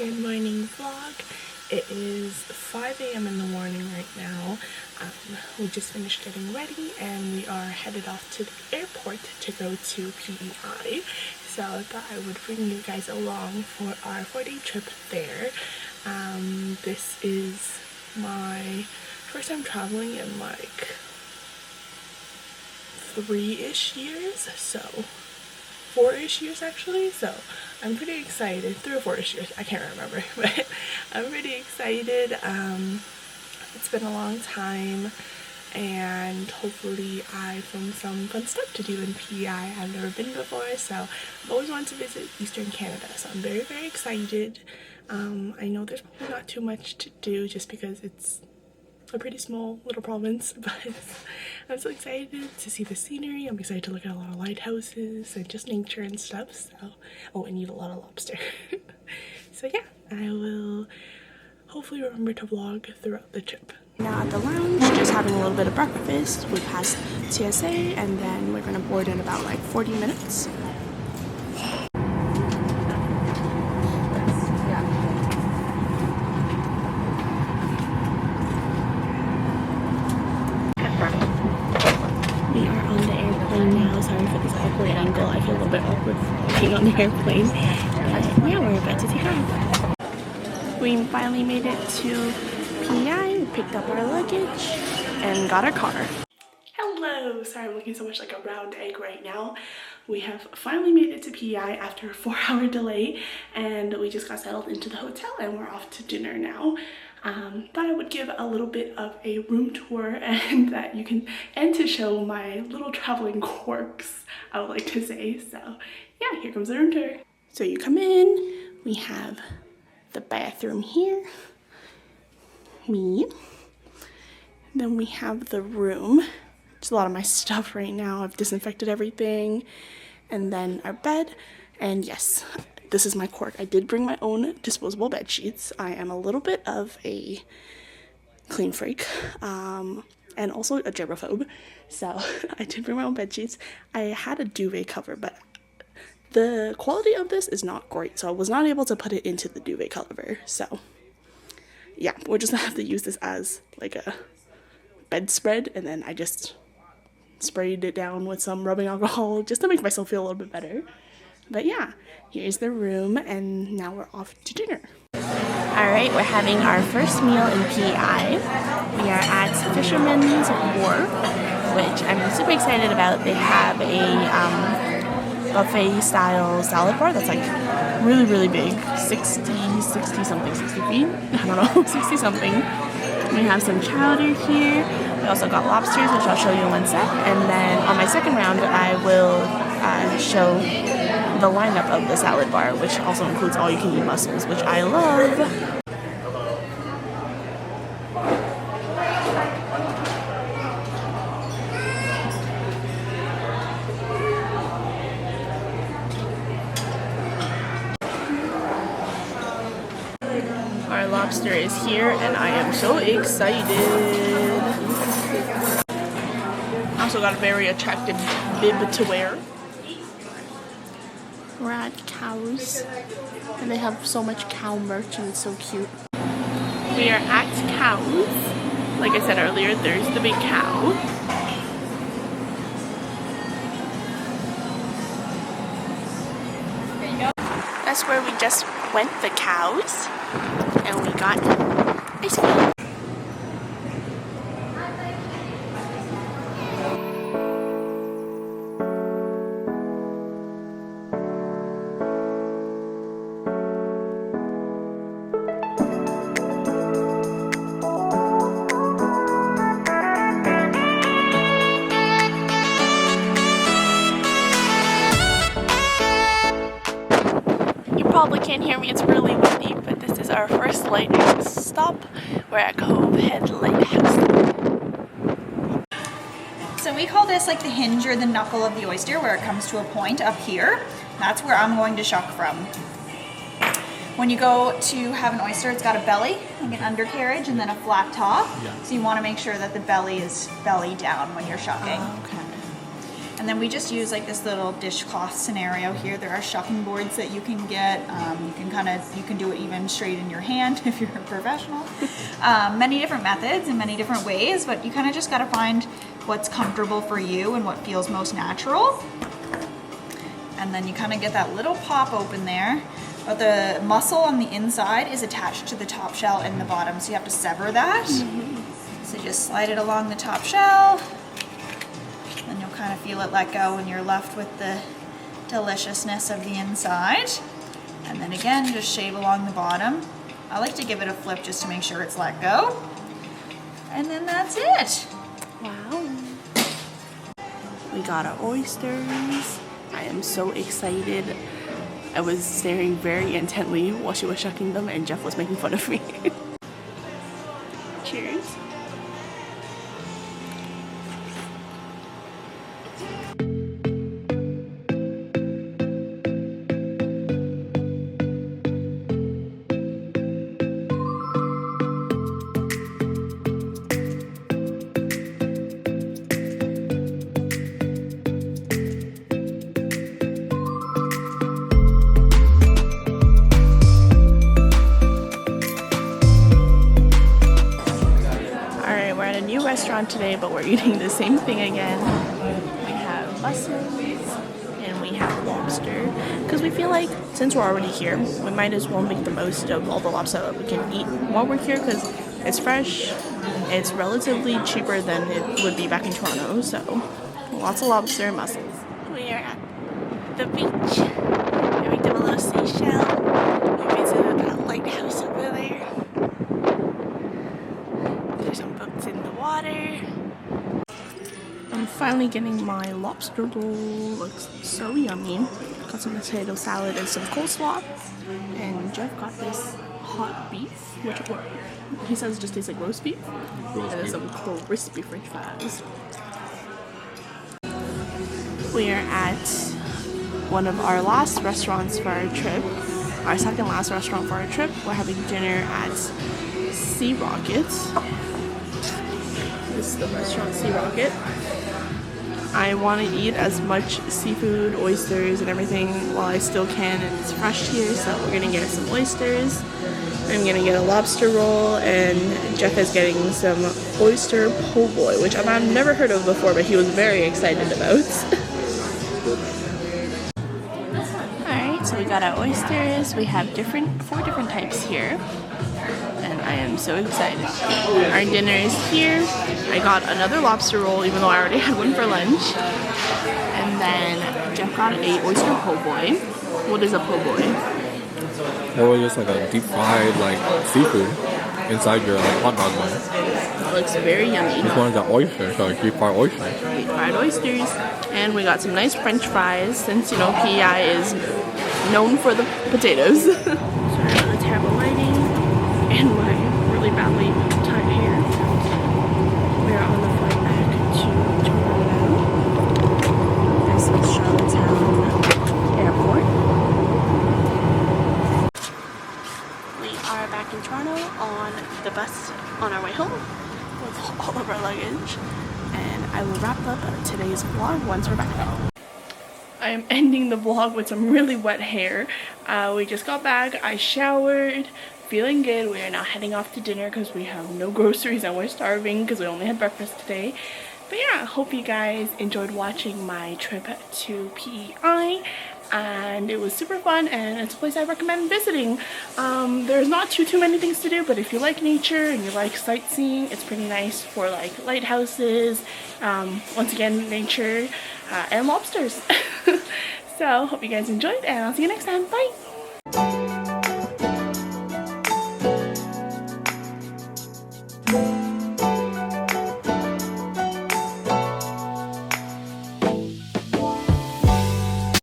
Good morning vlog. It is 5 a.m. in the morning right now. We just finished getting ready and we are headed off to the airport to go to PEI. So I thought I would bring you guys along for our 4-day trip there. This is my first time traveling in like 3-ish years, so 4-ish years actually, so I'm pretty excited. 3 or 4-ish years, I can't remember, but I'm pretty excited. It's been a long time and hopefully I film some fun stuff to do in PEI. I've never been before, so I've always wanted to visit Eastern Canada, so I'm very, very excited. I know there's probably not too much to do just because it's a pretty small little province, but I'm so excited to see the scenery. I'm excited to look at a lot of lighthouses and just nature and stuff. So, oh, and eat a lot of lobster. So yeah, I will hopefully remember to vlog throughout the trip. Now at the lounge, just having a little bit of breakfast. We passed TSA and then we're gonna board in about like 40 minutes. Sorry for this awkward angle. I feel a little bit awkward being on the airplane. But yeah, we're about to take off. We finally made it to PEI. We picked up our luggage and got our car. Hello! Sorry, I'm looking so much like a round egg right now. We have finally made it to PEI after a 4-hour delay, and we just got settled into the hotel and we're off to dinner now. Thought I would give a little bit of a room tour and to show my little traveling quirks, I would like to say. So yeah, here comes the room tour. So you come in, we have the bathroom here, me, then we have the room. There's a lot of my stuff right now. I've disinfected everything, and then our bed, and yes, this is my quirk. I did bring my own disposable bed sheets. I am a little bit of a clean freak, and also a germaphobe, so I did bring my own bed sheets. I had a duvet cover, but the quality of this is not great, so I was not able to put it into the duvet cover. So yeah, we're just gonna have to use this as like a bedspread, and then I just sprayed it down with some rubbing alcohol just to make myself feel a little bit better. But yeah, here's the room, and now we're off to dinner. Alright, we're having our first meal in PEI. We are at Fisherman's Wharf, which I'm super excited about. They have a buffet style salad bar that's like really, really big. 60 something, 60 feet? I don't know, 60 something. We have some chowder here. We also got lobsters, which I'll show you in one sec. And then on my second round, I will show the lineup of the salad bar, which also includes all-you-can-eat mussels, which I love. Our lobster is here, and I am so excited. I also got a very attractive bib to wear. We're at Cows, and they have so much cow merch, and it's so cute. We are at Cows. Like I said earlier, there's the big cow. There you go. That's where we just went, the Cows, and we got ice cream. Probably can't hear me, it's really windy, but this is our first lighthouse stop. We're at Covehead Lighthouse. So we call this like the hinge or the knuckle of the oyster, where it comes to a point up here. That's where I'm going to shuck from. When you go to have an oyster, it's got a belly, like an undercarriage, and then a flat top. Yeah. So you want to make sure that the belly is belly down when you're shucking. Okay. And then we just use like this little dishcloth scenario here. There are shucking boards that you can get. You can do it even straight in your hand if you're a professional. Many different methods and many different ways, but you kind of just got to find what's comfortable for you and what feels most natural. And then you kind of get that little pop open there. But the mussel on the inside is attached to the top shell and the bottom, so you have to sever that. So just slide it along the top shell. Then you'll kind of feel it let go and you're left with the deliciousness of the inside. And then again, just shave along the bottom. I like to give it a flip just to make sure it's let go. And then that's it. Wow. We got our oysters. I am so excited. I was staring very intently while she was shucking them and Jeff was making fun of me. Cheers. Restaurant today, but we're eating the same thing again. We have mussels and we have lobster because we feel like since we're already here, we might as well make the most of all the lobster that we can eat while we're here because it's fresh, it's relatively cheaper than it would be back in Toronto, so lots of lobster and mussels. We are at the beach and we did a little seashell. We visited that lighthouse over there. There's some boats in the water. I'm finally getting my lobster roll. Looks so yummy. Got some potato salad and some coleslaw. And Jeff got this hot beef, which he says just tastes like roast beef. And then some crispy french fries. We are at one of our last restaurants for our trip. Our second last restaurant for our trip. We're having dinner at Sea Rocket. This is the restaurant Sea Rocket. I want to eat as much seafood, oysters, and everything while I still can, and it's fresh here, so we're gonna get some oysters. I'm gonna get a lobster roll, and Jeff is getting some oyster po' boy, which I've never heard of before, but he was very excited about. Alright, so we got our oysters. We have 4 different types here. And I am so excited. Our dinner is here. I got another lobster roll, even though I already had one for lunch. And then Jeff got a oyster po' boy. What is a po' boy? It was just like a deep fried like seafood inside your like hot dog bun. It looks very yummy. This one is an oyster, so deep fried oysters. Deep fried oysters. And we got some nice French fries, since you know PEI is known for the potatoes. Sorry about the terrible lighting and my really badly tied hair. We're on the flight back to Toronto. This is Charlottetown Airport. We are back in Toronto on the bus on our way home with all of our luggage. And I will wrap up today's vlog once we're back home. I am ending the vlog with some really wet hair. We just got back. I showered. Feeling good. We are now heading off to dinner because we have no groceries and we're starving because we only had breakfast today. But yeah, I hope you guys enjoyed watching my trip to PEI, and it was super fun, and it's a place I recommend visiting. There's not too many things to do, but if you like nature and you like sightseeing, it's pretty nice for like lighthouses, once again nature, and lobsters. So hope you guys enjoyed, and I'll see you next time. Bye.